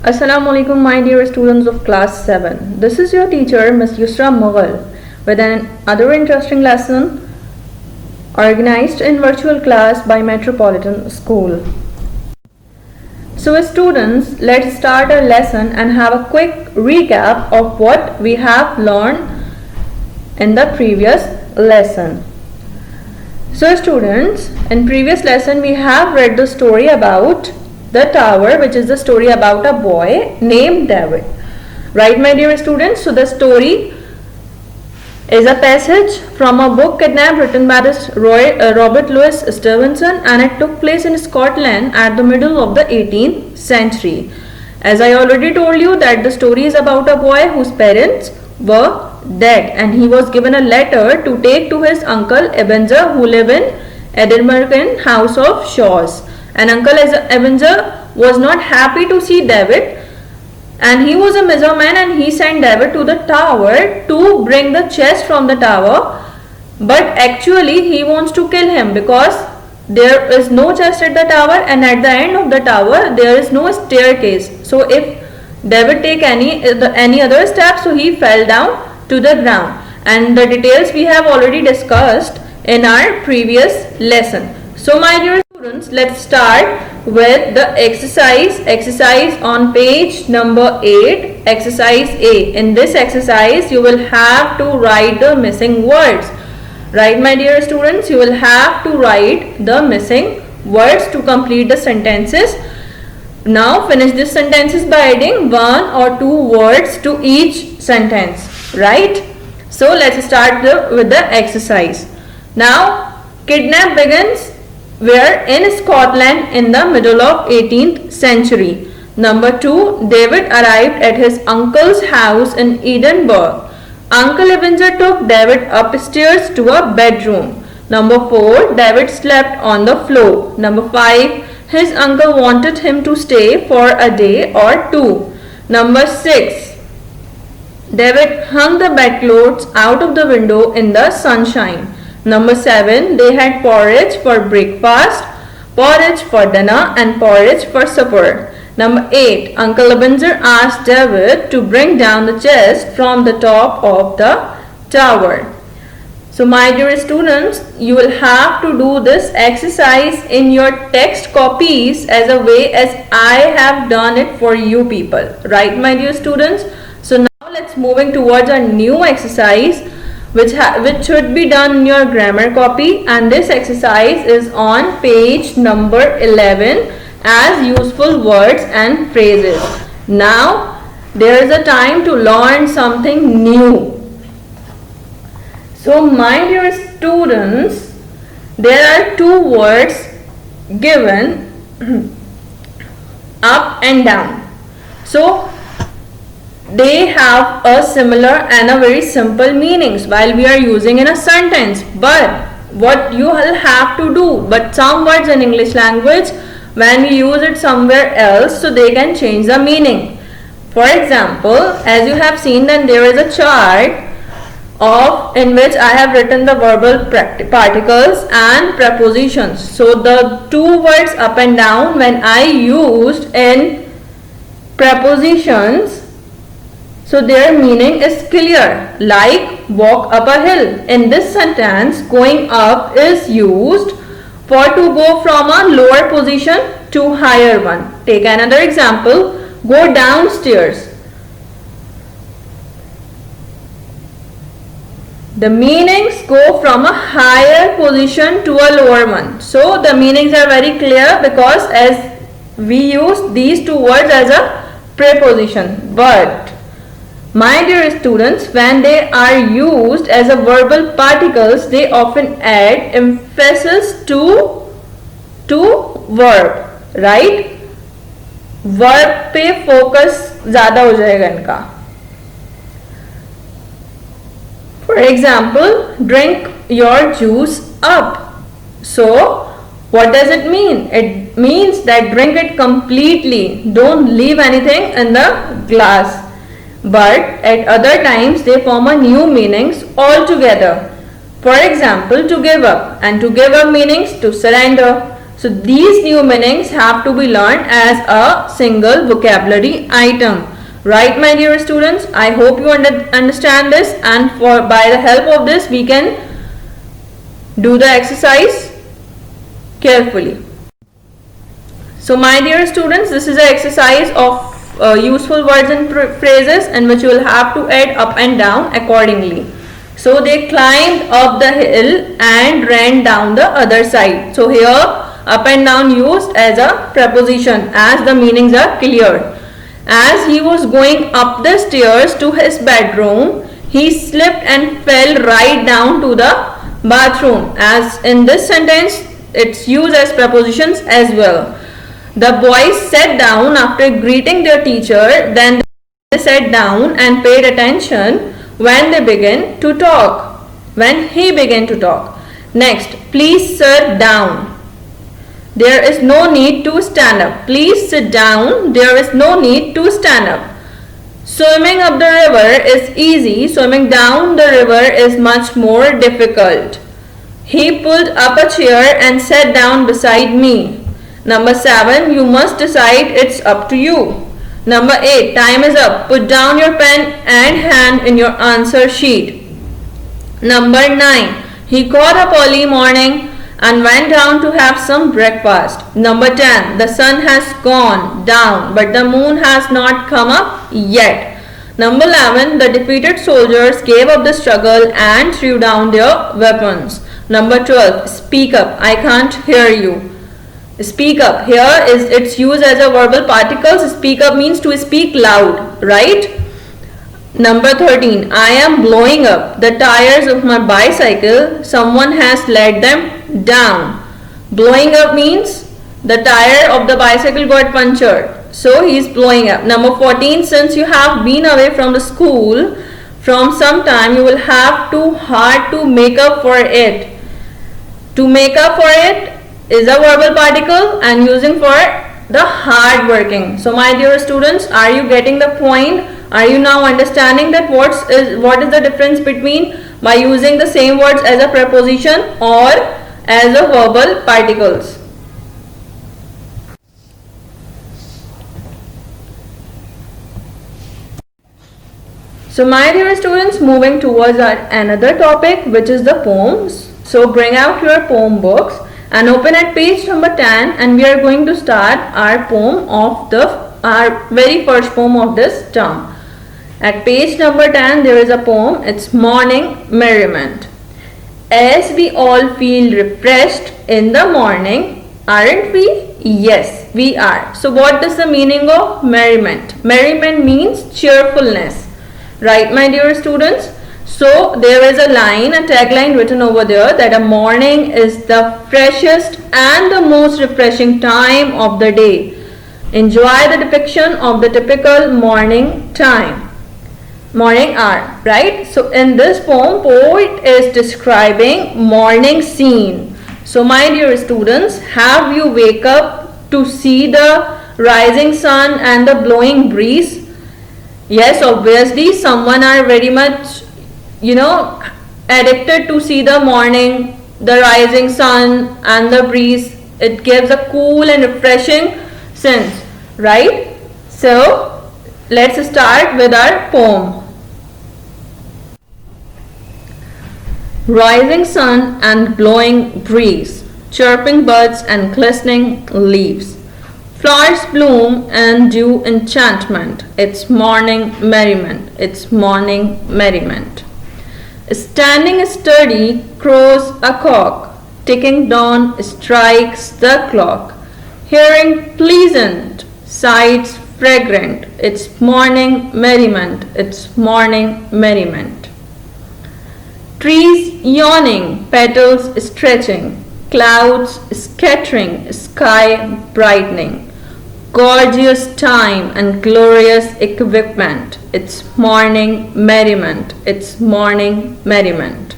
Assalamu alaikum, my dear students of class 7. This is your teacher, Miss Yusra Mughal, with another interesting lesson organized in virtual class by Metropolitan School. So, students, let's start our lesson and have a quick recap of what we have learned in the previous lesson. So, students, in previous lesson we have read the story about the tower, which is the story about a boy named David. Right, my dear students? So the story is a passage from a book Kidnapped, written by Robert Louis Stevenson, and it took place in Scotland at the middle of the 18th century. As I already told you that the story is about a boy whose parents were dead, and he was given a letter to take to his uncle Ebenezer, who lived in Edinburgh House of Shaws. And Uncle Ebenezer was not happy to see David, and he was a miserman, and he sent David to the tower to bring the chest from the tower, but actually he wants to kill him because there is no chest at the tower, and at the end of the tower there is no staircase. So if David take any other step, so he fell down to the ground, and the details we have already discussed in our previous lesson. So my dear students, let's start with the exercise on page number 8, exercise A. In this exercise you will have to write the missing words. Right, my dear students, you will have to write the missing words to complete the sentences. Now finish these sentences by adding 1 or 2 words to each sentence. Right, so let's start with the exercise. Now kidnap begins where? In Scotland in the middle of 18th century. Number 2, David arrived at his uncle's house in Edinburgh. Uncle Ebenezer took David upstairs to a bedroom. Number 4, David slept on the floor. Number 5, his uncle wanted him to stay for a day or 2. Number 6, David hung the bedclothes out of the window in the sunshine. Number 7, they had porridge for breakfast, porridge for dinner, and porridge for supper. Number 8, Uncle Ebenezer asked David to bring down the chest from the top of the tower. So my dear students, you will have to do this exercise in your text copies as a way as I have done it for you people. Right, my dear students? So now let's moving towards a new exercise which should be done in your grammar copy, and this exercise is on page number 11 as useful words and phrases. Now there is a time to learn something new. So my dear students, there are 2 words given up and down. So they have a similar and a very simple meanings while we are using in a sentence, but what you will have to do, but some words in English language when we use it somewhere else, so they can change the meaning. For example, as you have seen, then there is a chart in which I have written the verbal particles and prepositions. So the 2 words up and down, when I used in prepositions, so their meaning is clear, like walk up a hill. In this sentence, going up is used for to go from a lower position to higher one. Take another example, go downstairs. The meanings go from a higher position to a lower one. So the meanings are very clear because as we use these 2 words as a preposition. But my dear students, when they are used as a verbal particles, they often add emphasis to verb, right? Verb पे focus ज़्यादा हो जाएगा इनका. For example, drink your juice up. So what does it mean? It means that drink it completely. Don't leave anything in the glass. But at other times they form a new meanings altogether. For example, to give up, and to give up meanings to surrender. So these new meanings have to be learned as a single vocabulary item. Right, my dear students? I hope you understand this, and by the help of this we can do the exercise carefully. So my dear students, this is an exercise of useful words and phrases in which you will have to add up and down accordingly. So they climbed up the hill and ran down the other side. So here up and down used as a preposition as the meanings are clear. As he was going up the stairs to his bedroom, he slipped and fell right down to the bathroom. As in this sentence, it's used as prepositions as well. The boys sat down after greeting their teacher. Then they sat down and paid attention when they began to talk. When he began to talk. Next, please sit down. There is no need to stand up. Please sit down. There is no need to stand up. Swimming up the river is easy. Swimming down the river is much more difficult. He pulled up a chair and sat down beside me. Number 7, you must decide, it's up to you. Number 8, time is up. Put down your pen and hand in your answer sheet. Number 9, he got up early morning and went down to have some breakfast. Number 10, the sun has gone down but the moon has not come up yet. Number 11, the defeated soldiers gave up the struggle and threw down their weapons. Number 12, speak up, I can't hear you. Speak up, here is it's used as a verbal particle. Speak up means to speak loud, right? Number 13, I am blowing up the tires of my bicycle. Someone has let them down. Blowing up means the tire of the bicycle got punctured. So he is blowing up. Number 14, since you have been away from the school from some time, you will have to hard to make up for it. To make up for it is a verbal particle and using for the hard working. So my dear students, are you getting the point? Are you now understanding that what is the difference between by using the same words as a preposition or as a verbal particles? So my dear students, moving towards another topic, which is the poems. So bring out your poem books and open at page number 10, and we are going to start our poem of our very first poem of this term. At page number 10 there is a poem. It's Morning Merriment. As we all feel refreshed in the morning, aren't we? Yes, we are. So what is the meaning of merriment? Merriment means cheerfulness, right, my dear students? So there is a line, a tagline written over there, that a morning is the freshest and the most refreshing time of the day. Enjoy the depiction of the typical morning time. Morning hour, right? So in this poem, poet is describing morning scene. So my dear students, have you wake up to see the rising sun and the blowing breeze? Yes, obviously someone are very much addicted to see the morning, the rising sun and the breeze. It gives a cool and refreshing sense, right? So let's start with our poem. Rising sun and blowing breeze, chirping birds and glistening leaves, flowers bloom and dew enchantment. It's morning merriment, it's morning merriment. Standing sturdy crows a cock, ticking dawn strikes the clock, hearing pleasant sights fragrant. It's morning merriment, it's morning merriment. Trees yawning, petals stretching, clouds scattering, sky brightening. Gorgeous time and glorious equipment. It's morning merriment, it's morning merriment.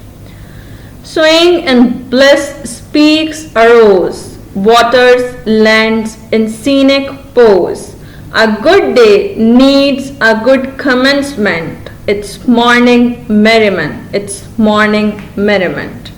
Swaying in bliss speaks a rose, waters lands in scenic pose. A good day needs a good commencement. It's morning merriment, it's morning merriment.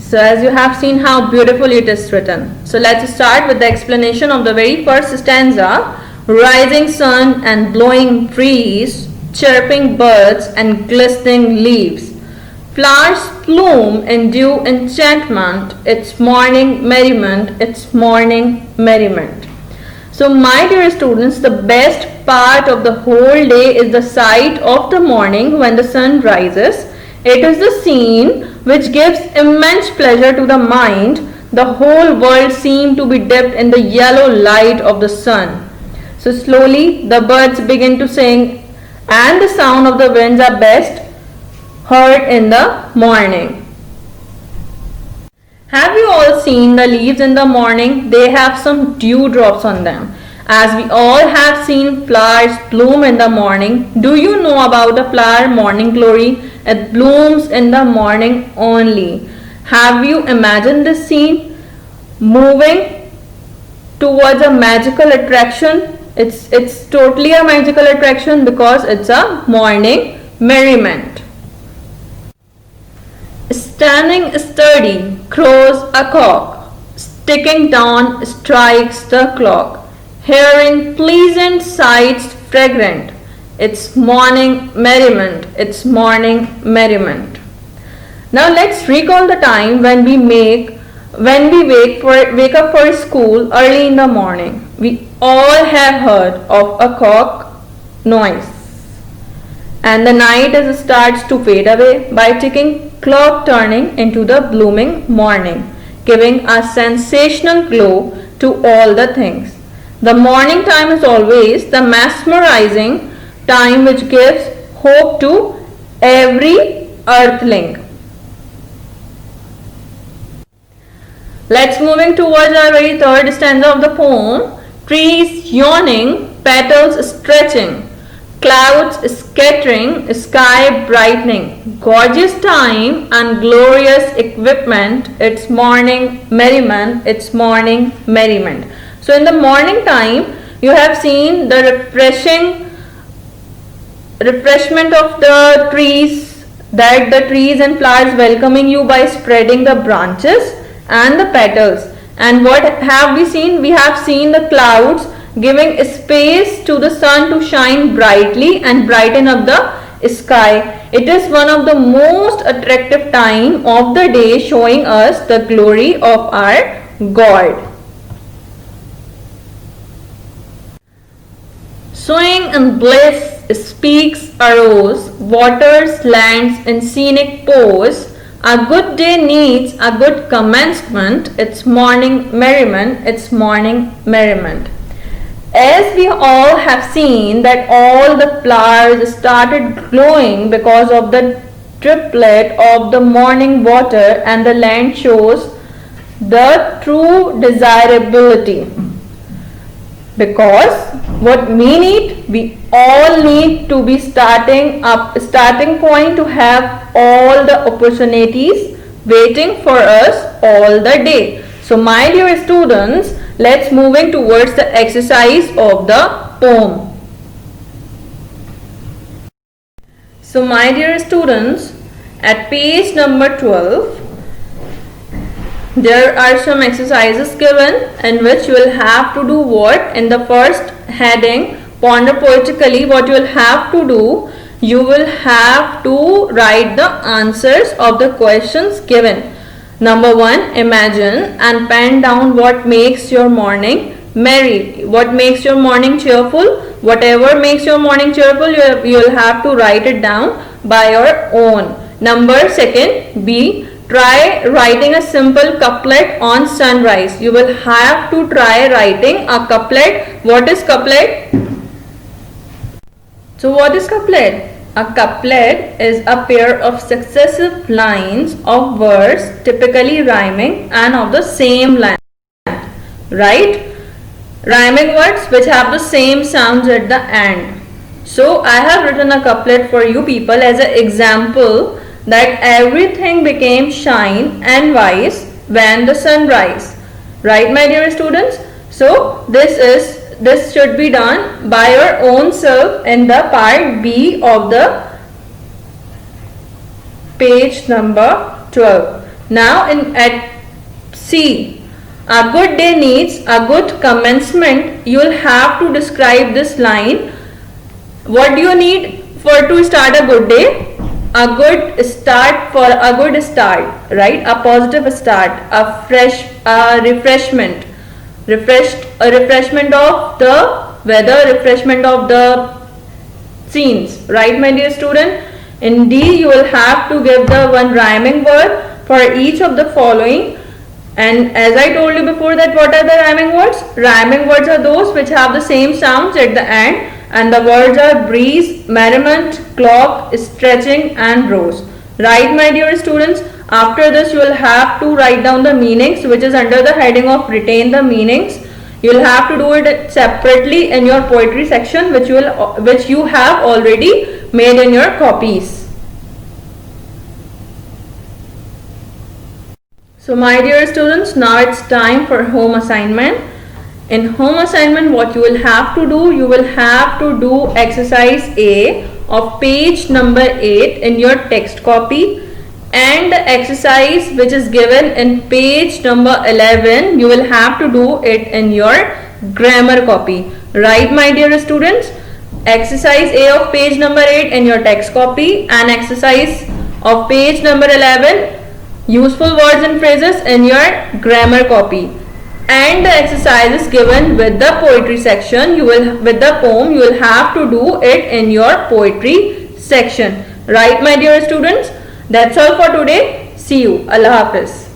So as you have seen how beautifully it is written. So let's start with the explanation of the very first stanza. Rising sun and blowing trees, chirping birds and glistening leaves. Flowers bloom in dew enchantment, it's morning merriment, it's morning merriment. So my dear students, the best part of the whole day is the sight of the morning when the sun rises. It is the scene which gives immense pleasure to the mind. The whole world seems to be dipped in the yellow light of the sun. So slowly the birds begin to sing and the sound of the winds are best heard in the morning. Have you all seen the leaves in the morning? They have some dewdrops on them. As we all have seen flowers bloom in the morning, do you know about the flower morning glory? It blooms in the morning only. Have you imagined this scene? Moving towards a magical attraction. It's totally a magical attraction because it's a morning merriment. Standing sturdy, crows a cock. Sticking down, strikes the clock. Hearing pleasant sights fragrant. It's morning merriment. It's morning merriment. Now let's recall the time when we wake up for school early in the morning. We all have heard of a cock noise. And the night starts to fade away by ticking clock turning into the blooming morning, giving a sensational glow to all the things. The morning time is always the mesmerizing time which gives hope to every earthling. Let's moving towards our very third stanza of the poem. Trees yawning, petals stretching, clouds scattering, sky brightening, gorgeous time and glorious equipment, it's morning merriment, it's morning merriment. So in the morning time, you have seen the refreshment of the trees, that the trees and flowers welcoming you by spreading the branches and the petals. And what have we seen? We have seen the clouds giving space to the sun to shine brightly and brighten up the sky. It is one of the most attractive time of the day, showing us the glory of our God. Swing in bliss speaks a rose, waters lands in scenic pose. A good day needs a good commencement, it's morning merriment, it's morning merriment. As we all have seen that all the flowers started glowing because of the triplet of the morning water, and the land shows the true desirability. Because what we all need to be starting point to have all the opportunities waiting for us all the day. So my dear students, let's moving towards the exercise of the poem. So my dear students, at page number 12, there are some exercises given in which you will have to do what? In the first heading, ponder poetically, what you will have to do, you will have to write the answers of the questions given. Number 1, imagine and pen down what makes your morning merry, what makes your morning cheerful. Whatever makes your morning cheerful, you will have to write it down by your own. Number 2, B, try writing a simple couplet on sunrise. You will have to try writing a couplet. What is couplet? So what is couplet? A couplet is a pair of successive lines of words typically rhyming and of the same length. Right? Rhyming words which have the same sounds at the end. So I have written a couplet for you people as an example, that everything became shine and wise when the sun rise. Right, my dear students? So this should be done by your own self in the part B of the page number 12. Now at C, a good day needs a good commencement. You will have to describe this line. What do you need for to start a good day? A good start, for a good start, right? A positive start, a refreshment, a refreshment of the weather, refreshment of the scenes, right, my dear student? In D, you will have to give the one rhyming word for each of the following. And as I told you before that what are the rhyming words? Rhyming words are those which have the same sounds at the end, and the words are breeze, merriment, clock, stretching and rose. Right, my dear students? After this you will have to write down the meanings, which is under the heading of retain the meanings. You will have to do it separately in your poetry section, which you have already made in your copies. So my dear students, now it's time for home assignment. In home assignment, what you will have to do, you will have to do exercise A of page number 8 in your text copy, and the exercise which is given in page number 11, you will have to do it in your grammar copy. Right, my dear students? Exercise A of page number 8 in your text copy, and exercise of page number 11, useful words and phrases, in your grammar copy. And the exercise is given with the poetry section. With the poem, you will have to do it in your poetry section. Right, my dear students? That's all for today. See you. Allah Hafiz.